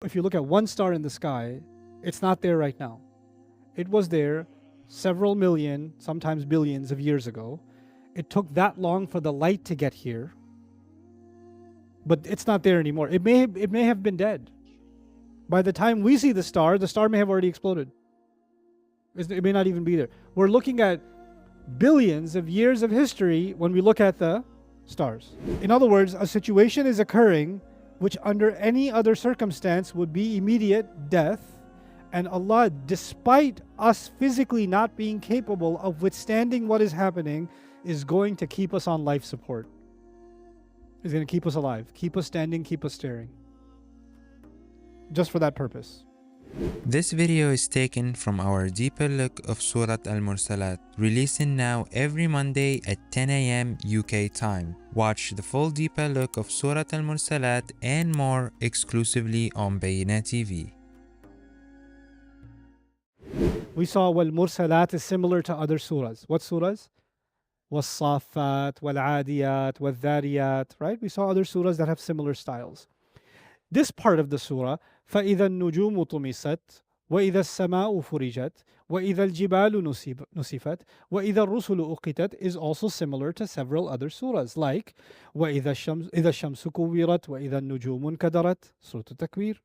if you look at one star in the sky, it's not there right now. It was there several million, sometimes billions of years ago. It took that long for the light to get here, but it's not there anymore. It may have been dead. By the time we see the star may have already exploded. It may not even be there. We're looking at billions of years of history when we look at the stars. In other words, a situation is occurring which under any other circumstance would be immediate death, and Allah, despite us physically not being capable of withstanding what is happening, is going to keep us on life support. He's going to keep us alive, keep us standing, keep us staring. Just for that purpose. This video is taken from our deeper look of Surah Al-Mursalat, releasing now every Monday at 10 a.m. UK time. Watch the full deeper look of Surah Al-Mursalat and more exclusively on Bayna TV. We saw Wal-Mursalat is similar to other surahs. What surahs? Was-Saffat, Wal-Adiyat, Wal-Dhariyat, right? We saw other surahs that have similar styles. This part of the surah, فَإِذَا النُّجُومُ طُمِسَتْ وَإِذَا السَّمَاءُ فُرِجَتْ وَإِذَا الْجِبَالُ نُسِفَتْ وَإِذَا الرُّسُلُ أُقِّتَتْ is also similar to several other surahs like وَإِذَا الشَّمْسُ كُوِّرَتْ وَإِذَا النُّجُومُ انْكَدَرَتْ Surah Al-Takwir.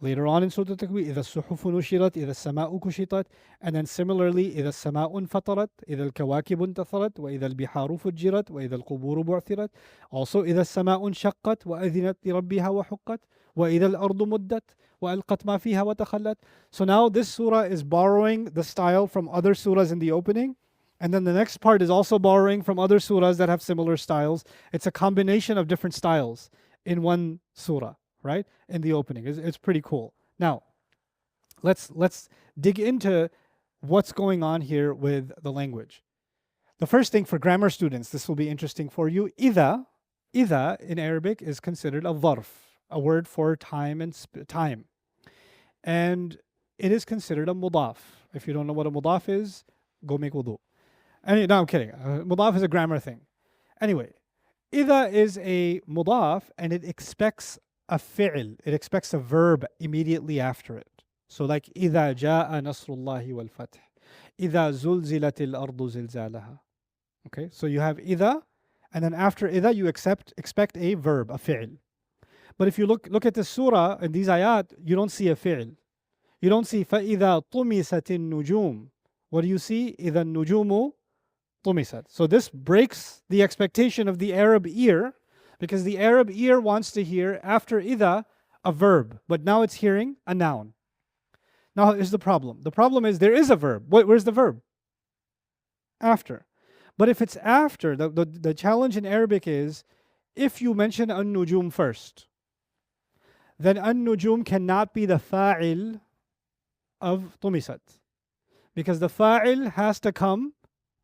Later on in Surah Al-Takwir, إِذَا الصُّحُفُ نُشِرَتْ إِذَا السَّمَاءُ كُشِطَتْ, and then similarly إِذَا السَّمَاءُ انْفَطَرَتْ إِذَا الْكَوَاكِبُ انْتَثَرَتْ وَإِذَا الْبِحَارُ فُجِّرَتْ وَإِذَا الْقُبُورُ بُعْثِرَتْ. Also إِذَا السَّمَاءُ انشَقَّتْ وَأَذِنَتْ لِرَبِّهَا وَحُقَّتْ وَإِذَا الْأَرْضُ مُدَّتْ وَأَلْقَتْ مَا فِيهَا وَتَخَلَّتْ. So now this surah is borrowing the style from other surahs in the opening, and then the next part is also borrowing from other surahs that have similar styles. It's a combination of different styles in one surah, right? In the opening. It's pretty cool. Now, let's dig into what's going on here with the language. The first thing for grammar students, this will be interesting for you. Ida in Arabic is considered a dharf, a word for time and time. And it is considered a mudaf. If you don't know what a mudaf is, go make wudu. No, I'm kidding. Mudaf is a grammar thing. Anyway, ida is a mudaf and it expects a fi'l. It expects a verb immediately after it. So like إِذَا جَاءَ نَصْرُ اللَّهِ وَالْفَتْحِ إِذَا زُلْزِلَتِ الْأَرْضُ زِلْزَالَهَا. Okay, so you have إِذَا, and then after إِذَا you expect a verb, a fi'l. But if you look at the surah and these ayat, you don't see a fi'l. You don't see فَإِذَا طُمِسَتِ النُّجُومُ. What do you see? إِذَا النُّجُومُ طُمِسَت. So this breaks the expectation of the Arab ear, because the Arab ear wants to hear after إِذَا a verb, but now it's hearing a noun. Now here's the problem. The problem is there is a verb. Where's the verb? After. But if it's after, the challenge in Arabic is, if you mention an-nujum first, then an-nujum cannot be the fa'il of tumisat. Because the fa'il has to come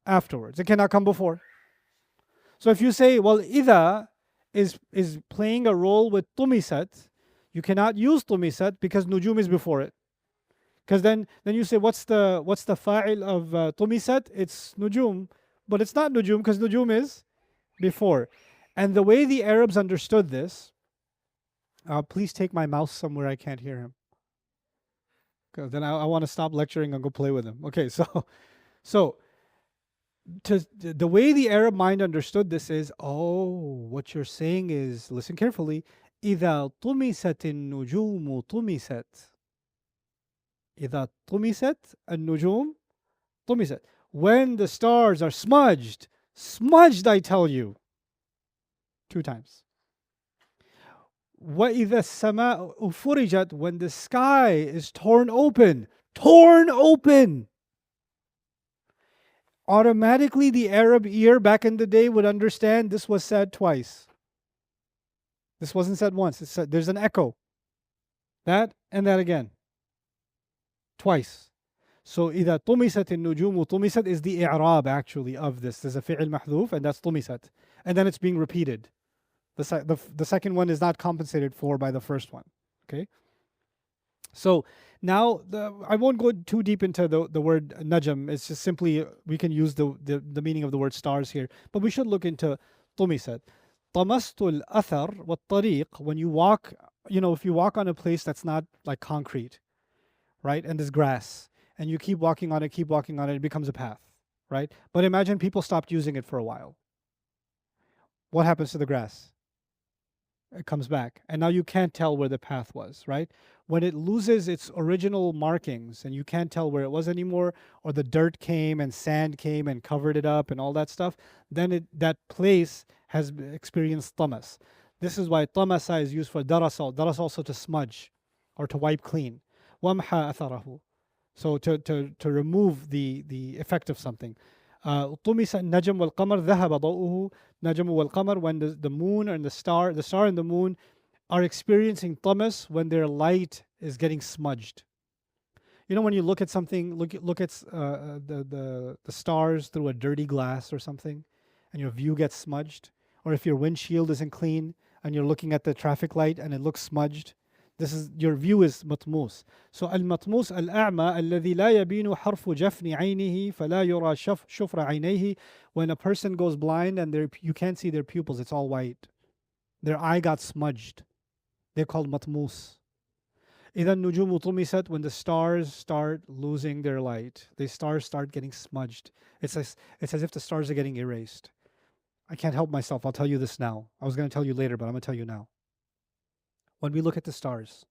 afterwards. It cannot come before. So if you say, well, إِذَا is playing a role with tumisat, you cannot use tumisat because nujum is before it. Because then you say, what's the fa'il of tumisat? It's nujum, but it's not nujum because nujum is before. And the way the Arabs understood this, please take my mouse somewhere I can't hear him. Because then I want to stop lecturing and go play with him. Okay, so the way the Arab mind understood this is, what you're saying is, listen carefully, إِذَا طُمِسَتِ النُّجُومُ طُمِسَتْ. إِذَا طُمِسَتْ النُّجُومُ طُمِسَتْ. When the stars are smudged, I tell you. 2 times. وَإِذَا السَّمَاءُ فُرِجَتْ. When the sky is torn open. Automatically the Arab ear back in the day would understand this was said twice. This wasn't said once. It's said, there's an echo. That and that again. Twice. So إِذَا طُمِسَتِ النُّجُومُ طُمِسَت is the i'rab actually of this. There's a fi'il mahdhuf and that's طُمِسَت. And then it's being repeated. The second one is not compensated for by the first one. Okay? So now I won't go too deep into the word najm. It's just simply we can use the meaning of the word stars here. But we should look into طُمِسَت. طَمَسْتُ الْأَثَرْ وَالطَّرِيقِ. When you walk if you walk on a place that's not like concrete, right? And there's grass, and you keep walking on it, it becomes a path, right? But imagine people stopped using it for a while. What happens to the grass? It comes back. And now you can't tell where the path was, right? When it loses its original markings and you can't tell where it was anymore, or the dirt came and sand came and covered it up and all that stuff, then that place has experienced tamas. This is why tamasa is used for darasa. Darasa also to smudge or to wipe clean. Wamha atharahu. So to remove the effect of something. طمس النجم والقمر ذهب ضوءه. Najm wal qamar, when the moon and the star and the moon are experiencing tamas, when their light is getting smudged. When you look at something, look at the stars through a dirty glass or something, and your view gets smudged, or if your windshield isn't clean and you're looking at the traffic light and it looks smudged, this is your view is matmus. So al-matmus al-a'ma alladhi la yabinu harfu jafni aynihi fala yura shufra aynayhi. When a person goes blind and you can't see their pupils, it's all white. Their eye got smudged. They're called matmus. إذا النجوم طمست, when the stars start losing their light, the stars start getting smudged. It's as if the stars are getting erased. I can't help myself. I'll tell you this now. I was going to tell you later, but I'm going to tell you now. When we look at the stars,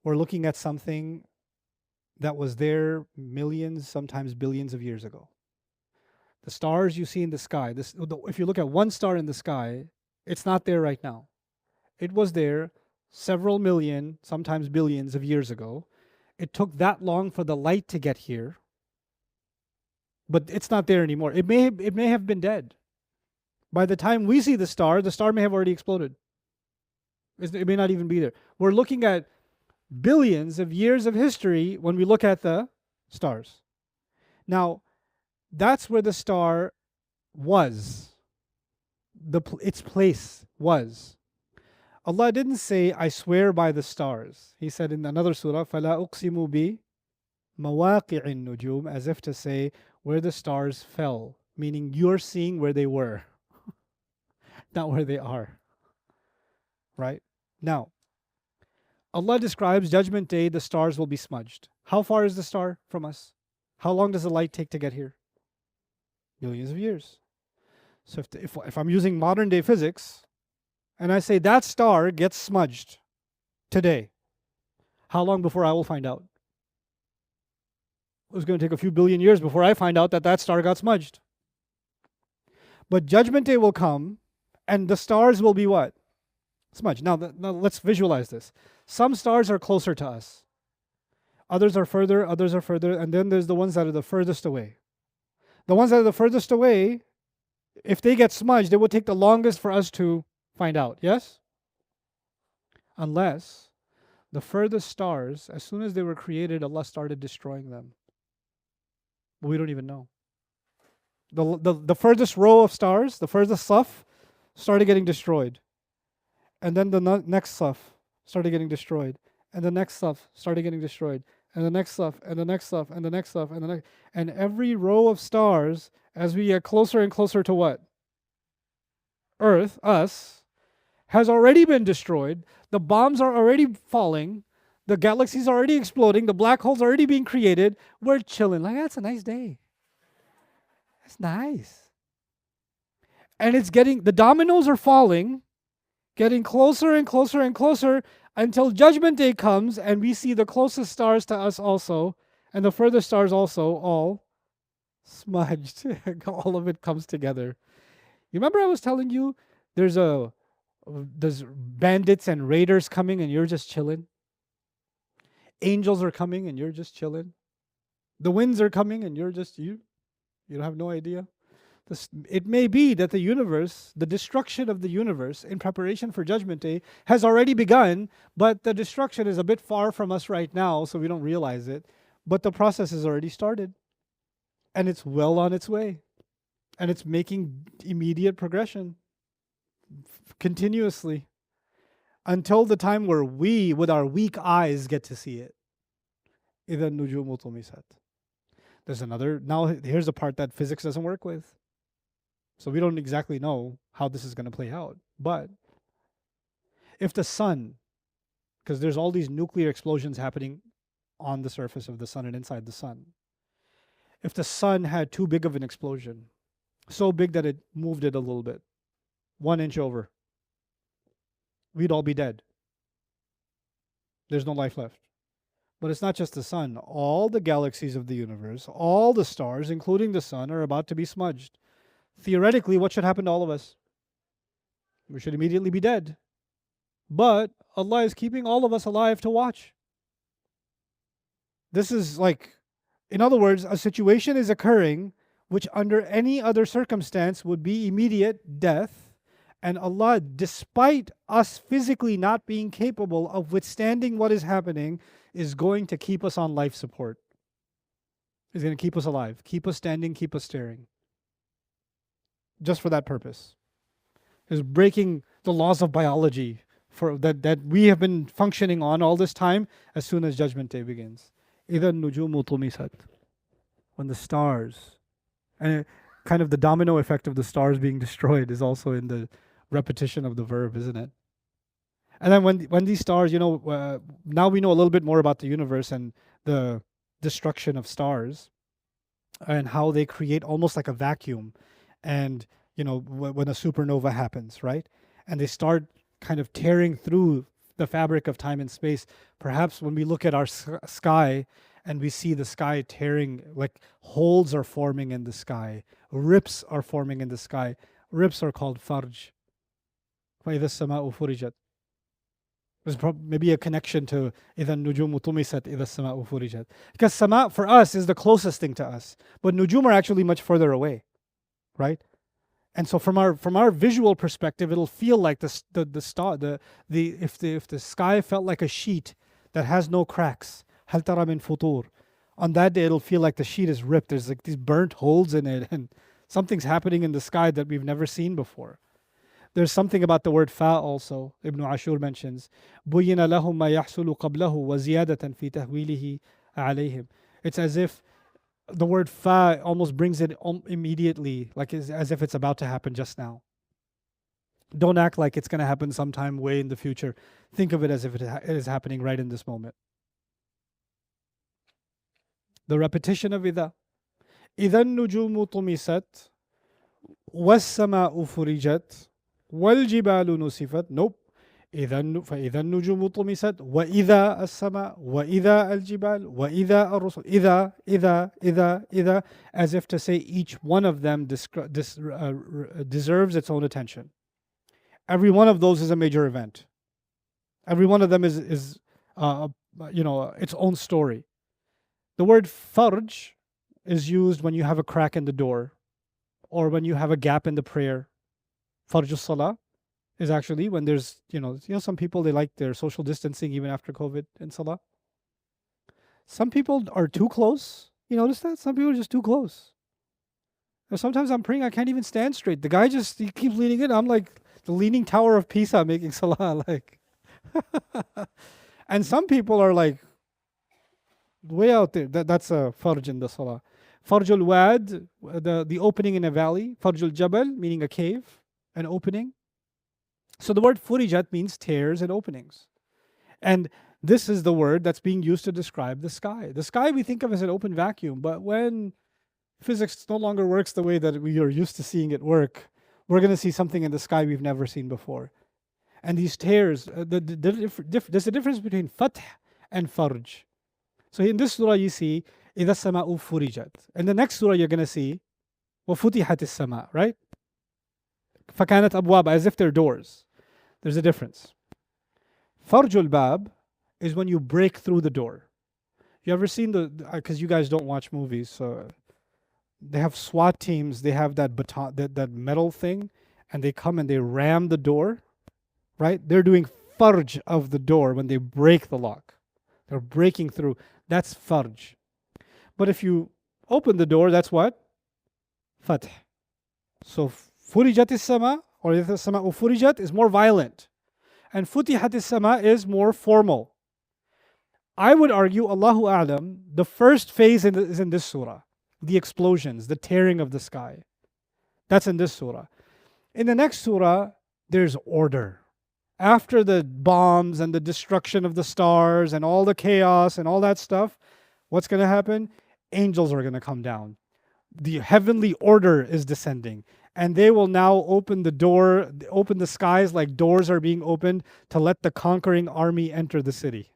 we're looking at something that was there millions, sometimes billions of years ago. The stars you see in the sky, if you look at one star in the sky, it's not there right now. It was there several million, sometimes billions of years ago. It took that long for the light to get here, but it's not there anymore. It may have been dead. By the time we see the star may have already exploded. It may not even be there. We're looking at billions of years of history when we look at the stars. Now, that's where the star was. Its place was. Allah didn't say, I swear by the stars. He said in another surah, فَلَا أُقْسِمُ بِي مَوَاقِعِ النُّجُومِ, as if to say, where the stars fell. Meaning you're seeing where they were, not where they are. Right? Now, Allah describes Judgment Day, the stars will be smudged. How far is the star from us? How long does the light take to get here? Billions of years. So if I'm using modern day physics, and I say that star gets smudged today, how long before I will find out? It's going to take a few billion years before I find out that star got smudged. But Judgment Day will come, and the stars will be what? Smudged. Now let's visualize this. Some stars are closer to us. Others are further, and then there's the ones that are the furthest away. The ones that are the furthest away, if they get smudged, it will take the longest for us to find out, yes? Unless the furthest stars, as soon as they were created, Allah started destroying them. But we don't even know. The furthest row of stars, the furthest saf, started getting destroyed. And then the next saf started getting destroyed. And the next saf started getting destroyed. And the next saf, and the next saf, and the next saf, and the next. And every row of stars, as we get closer and closer to what? Earth, us, has already been destroyed. The bombs are already falling. The galaxies are already exploding. The black holes are already being created. We're chilling. Like, that's a nice day. That's nice. And the dominoes are falling, getting closer and closer and closer until Judgment Day comes and we see the closest stars to us also, and the furthest stars also, all smudged. All of it comes together. You remember I was telling you there's bandits and raiders coming and you're just chilling? Angels are coming and you're just chilling? The winds are coming and you don't have no idea? It may be that the destruction of the universe in preparation for Judgment Day has already begun, but the destruction is a bit far from us right now, so we don't realize it. But the process has already started, and it's well on its way, and it's making immediate progression continuously until the time where we, with our weak eyes, get to see it. إِذَا النُّجُومُ طُمِسَتْ. Now here's the part that physics doesn't work with. So we don't exactly know how this is going to play out. But if the sun because there's all these nuclear explosions happening on the surface of the sun and inside the sun. If the sun had too big of an explosion, so big that it moved it a little bit, 1 inch over, we'd all be dead. There's no life left. But it's not just the sun. All the galaxies of the universe, all the stars, including the sun, are about to be smudged. Theoretically, what should happen to all of us? We should immediately be dead. But Allah is keeping all of us alive to watch. This is like, in other words, a situation is occurring which under any other circumstance would be immediate death. And Allah, despite us physically not being capable of withstanding what is happening, is going to keep us on life support. He's going to keep us alive, keep us standing, keep us staring. Just for that purpose. Is breaking the laws of biology for that we have been functioning on all this time as soon as Judgment Day begins. إِذَا النُّجُومُ طُمِسَتْ. When the stars, and kind of the domino effect of the stars being destroyed is also in the repetition of the verb, isn't it? And then when these stars, now we know a little bit more about the universe and the destruction of stars and how they create almost like a vacuum. And, when a supernova happens, right? And they start kind of tearing through the fabric of time and space. Perhaps when we look at our sky and we see the sky tearing, like holes are forming in the sky, rips are forming in the sky. Rips are called farj. فَإِذَا السَّمَاءُ فُرِجَتْ. There's maybe a connection to إِذَا النُّجُومُ طُمِسَتْ إِذَا السَّمَاءُ فُرِجَتْ. Because sama for us is the closest thing to us. But nujum are actually much further away, right? And so from our visual perspective, it'll feel like the star if the sky felt like a sheet that has no cracks. هَلْ تَرَى مِنْ فُطُورٍ. On that day, it'll feel like the sheet is ripped. There's like these burnt holes in it, and something's happening in the sky that we've never seen before. There's something about the word fa also. Ibn Ashur mentions, بُيِّنَ لَهُمْ مَا يَحْصُلُ قَبْلَهُ وَزِيَادَةً فِي تَهْوِيلِهِ عَلَيْهِمْ. It's as if the word fa almost brings it immediately, like as if it's about to happen just now. Don't act like it's going to happen sometime way in the future. Think of it as if it is happening right in this moment. The repetition of إِذَا. إِذَا النُّجُومُ طُمِسَتْ وَالسَّمَاءُ فُرِجَتْ وَالْجِبَالُ نُسِفَتْ. Nope. فإذا النجوم طمست وإذا السماء وإذا الجبال وإذا الرسل. إذا, as if to say each one of them deserves its own attention. Every one of those is a major event. Every one of them is its own story. The word farj is used when you have a crack in the door or when you have a gap in the prayer. Farjus salah is actually when there's, some people, they like their social distancing even after COVID in salah. Some people are too close. You notice that? Some people are just too close. And sometimes I'm praying, I can't even stand straight. The guy he keeps leaning in. I'm like the Leaning Tower of Pisa making salah. Like, and some people are like way out there. That's a farj in the salah. Farjul wad, the opening in a valley. Farjul jabal, meaning a cave, an opening. So the word furijat means tears and openings. And this is the word that's being used to describe the sky. The sky we think of as an open vacuum, but when physics no longer works the way that we are used to seeing it work, we're going to see something in the sky we've never seen before. And these tears, there's a difference between fath and farj. So in this surah you see, إِذَا السَّمَاءُ فُرِجَتْ. In the next surah you're going to see, وَفُتِحَتِ السَّمَاء, right? فَكَانَتْ أَبْوَابًا, as if they're doors. There's a difference. Farjul bab is when you break through the door. You ever seen because you guys don't watch movies, so they have SWAT teams, they have that baton, that metal thing, and they come and they ram the door, right? They're doing farj of the door when they break the lock. They're breaking through. That's farj. But if you open the door, that's what? Fath. So furijat is-sama, or إِذَا السَّمَاءُ فُرِجَتْ, is more violent. And futihat is-sama is more formal. I would argue, Allahu A'lam, the first phase is in this surah. The explosions, the tearing of the sky. That's in this surah. In the next surah, there's order. After the bombs and the destruction of the stars and all the chaos and all that stuff, what's going to happen? Angels are going to come down. The heavenly order is descending. And they will now open the door, open the skies like doors are being opened to let the conquering army enter the city.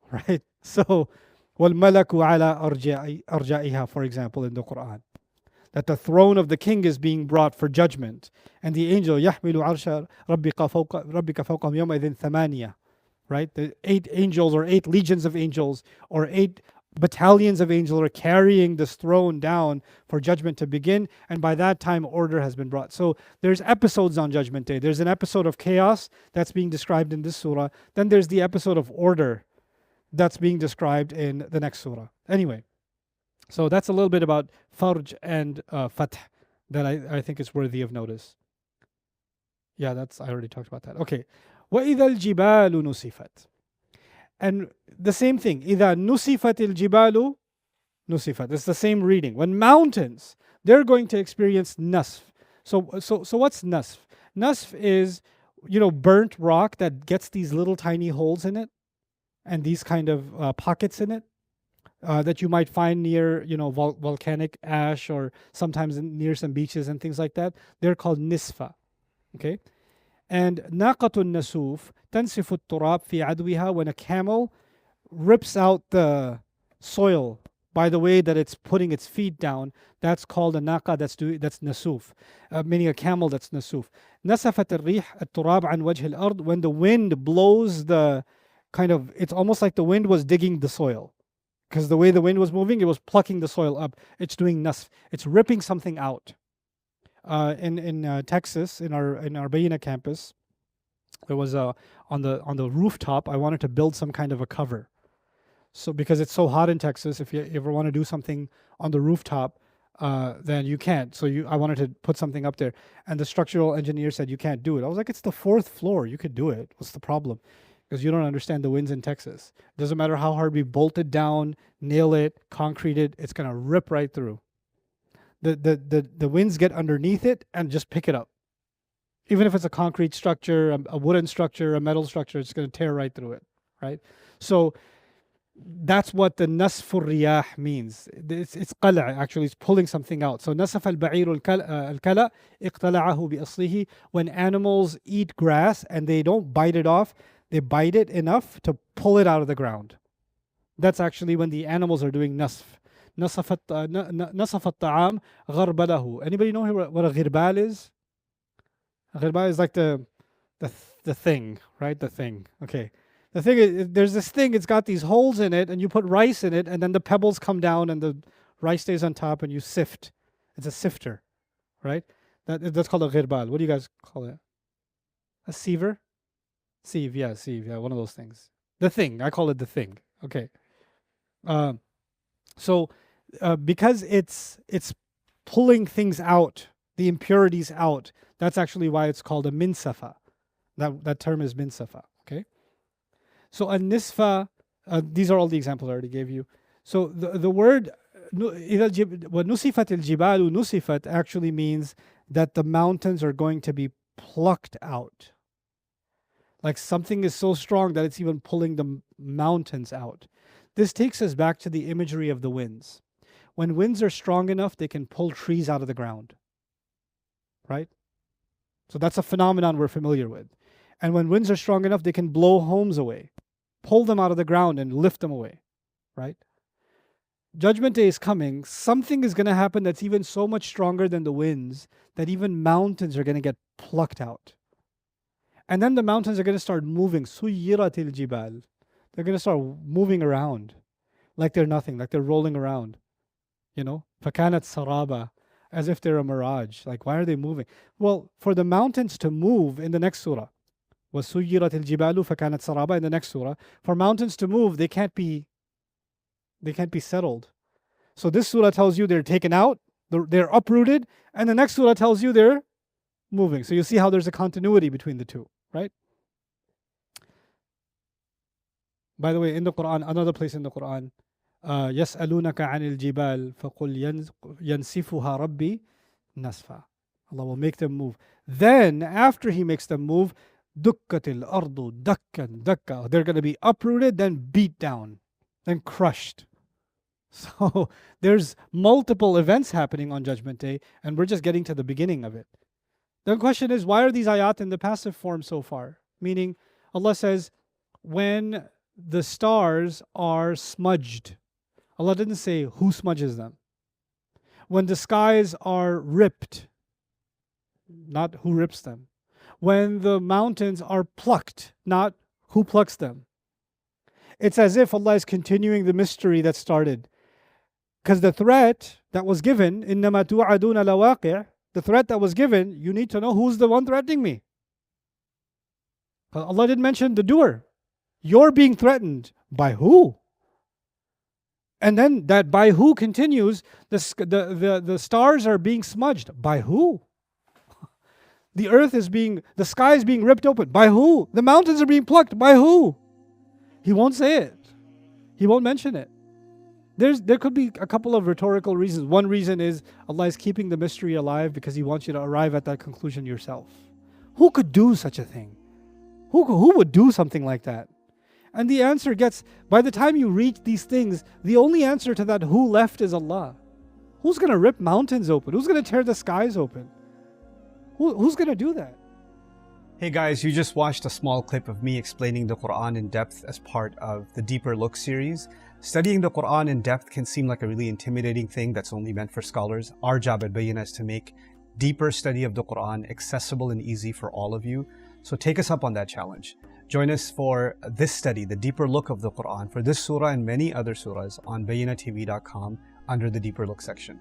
Right? So, وَالْمَلَكُ عَلَى أَرْجَائِهَا, for example, in the Quran. That the throne of the king is being brought for judgment. And the angel, يَحْمِلُ عَرْشَ رَبِّكَ فَوْقَهُمْ يَوْمَئِذٍ ثَمَانِيَةٌ. Right? The 8 angels or 8 legions of angels or 8 battalions of angels are carrying this throne down for judgment to begin, and by that time order has been brought. So there's episodes on Judgment Day. There's an episode of chaos that's being described in this surah. Then there's the episode of order that's being described in the next surah. Anyway, so that's a little bit about Farj and Fath that I think is worthy of notice. Yeah, I already talked about that. Okay. وَإِذَا الْجِبَالُ نُسِفَتْ. And the same thing. إِذَا نُسِفَتِ الْجِبَالُ نُسِفَتْ. It's the same reading. When mountains, they're going to experience nasf. So what's nasf? Nasf is, burnt rock that gets these little tiny holes in it and these kind of pockets in it that you might find near, volcanic ash or sometimes near some beaches and things like that. They're called nisfa. Okay? And naqatun nasuf tansifu turab fi adwiha, when a camel rips out the soil by the way that it's putting its feet down, that's called a naqa, that's nasuf, meaning a camel that's nasuf. Nasafat al-rih al-turab an wajh al-ard, when the wind blows the it's almost like the wind was digging the soil. Because the way the wind was moving, it was plucking the soil up. It's doing nasf. It's ripping something out. In Texas, in our Bayina campus, there was on the rooftop. I wanted to build some kind of a cover. So because it's so hot in Texas, if you ever want to do something on the rooftop, then you can't. So I wanted to put something up there, and the structural engineer said you can't do it. I was like, it's the 4th floor. You could do it. What's the problem? Because you don't understand the winds in Texas. It doesn't matter how hard we bolt it down, nail it, concrete it, it's gonna rip right through. The winds get underneath it and just pick it up. Even if it's a concrete structure, a wooden structure, a metal structure, it's gonna tear right through it, right? So that's what the nasfur riyah means. It's qala', actually, it's pulling something out. So nasaf al-ba'ir al-kala iqtala'ahu bi aslihi, when animals eat grass and they don't bite it off, they bite it enough to pull it out of the ground. That's actually when the animals are doing nasf. Nasaf al-ta'am gharbalahu. Anybody know what a ghirbal is? A ghirbal is like the thing, right? The thing. Okay. The thing is, there's this thing, it's got these holes in it, and you put rice in it, and then the pebbles come down, and the rice stays on top, and you sift. It's a sifter, right? That's called a ghirbal. What do you guys call it? A siever? Sieve, yeah, one of those things. The thing, I call it the thing. Okay. So because it's pulling things out, the impurities out, that's actually why it's called a minsafa. That term is minsafa. Okay. So a nisfa, these are all the examples I already gave you. So the word وَنُسِفَتِ الْجِبَالُ nusifat actually means that the mountains are going to be plucked out. Like something is so strong that it's even pulling the mountains out. This takes us back to the imagery of the winds. When winds are strong enough, they can pull trees out of the ground. Right? So that's a phenomenon we're familiar with. And when winds are strong enough, they can blow homes away, pull them out of the ground and lift them away. Right? Judgment Day is coming. Something is going to happen that's even so much stronger than the winds that even mountains are going to get plucked out. And then the mountains are going to start moving. Suyiratil jibal. They're going to start moving around like they're nothing, like they're rolling around. Fakanat saraba, as if they're a mirage. Like, why are they moving? Well, for the mountains to move in the next surah, was suyiratil jibalu fakanat saraba in the next surah. For mountains to move, they can't be settled. So this surah tells you they're taken out, they're uprooted, and the next surah tells you they're moving. So you see how there's a continuity between the two. Right? By the way, in the Quran, another place in the Quran, يَسْأَلُونَكَ عَنِ الْجِبَالِ فَقُلْ يَنْسِفُهَا رَبِّي نَسْفًا. Allah will make them move. Then, after He makes them move, دُكَّتِ الْأَرْضُ دَكًّا دَكًّا. They're going to be uprooted, then beat down, then crushed. So there's multiple events happening on Judgment Day, and we're just getting to the beginning of it. The question is, why are these ayat in the passive form so far? Meaning, Allah says, when the stars are smudged. Allah didn't say who smudges them. When the skies are ripped, not who rips them. When the mountains are plucked, not who plucks them. It's as if Allah is continuing the mystery that started. Because the threat that was given, إِنَّمَا تُوعَدُونَ لَوَاقِعٌ, the threat that was given, you need to know who's the one threatening me. Allah didn't mention the doer. You're being threatened. By who? And then that by who continues, the stars are being smudged. By who? The sky is being ripped open. By who? The mountains are being plucked. By who? He won't say it. He won't mention it. There could be a couple of rhetorical reasons. One reason is Allah is keeping the mystery alive because He wants you to arrive at that conclusion yourself. Who could do such a thing? Who would do something like that? And the answer gets, by the time you reach these things, the only answer to that who left is Allah. Who's going to rip mountains open? Who's going to tear the skies open? Who's going to do that? Hey guys, you just watched a small clip of me explaining the Quran in depth as part of the Deeper Look series. Studying the Quran in depth can seem like a really intimidating thing that's only meant for scholars. Our job at Bayyinah is to make deeper study of the Quran accessible and easy for all of you. So take us up on that challenge. Join us for this study, the Deeper Look of the Quran, for this surah and many other surahs on bayyinatv.com under the Deeper Look section.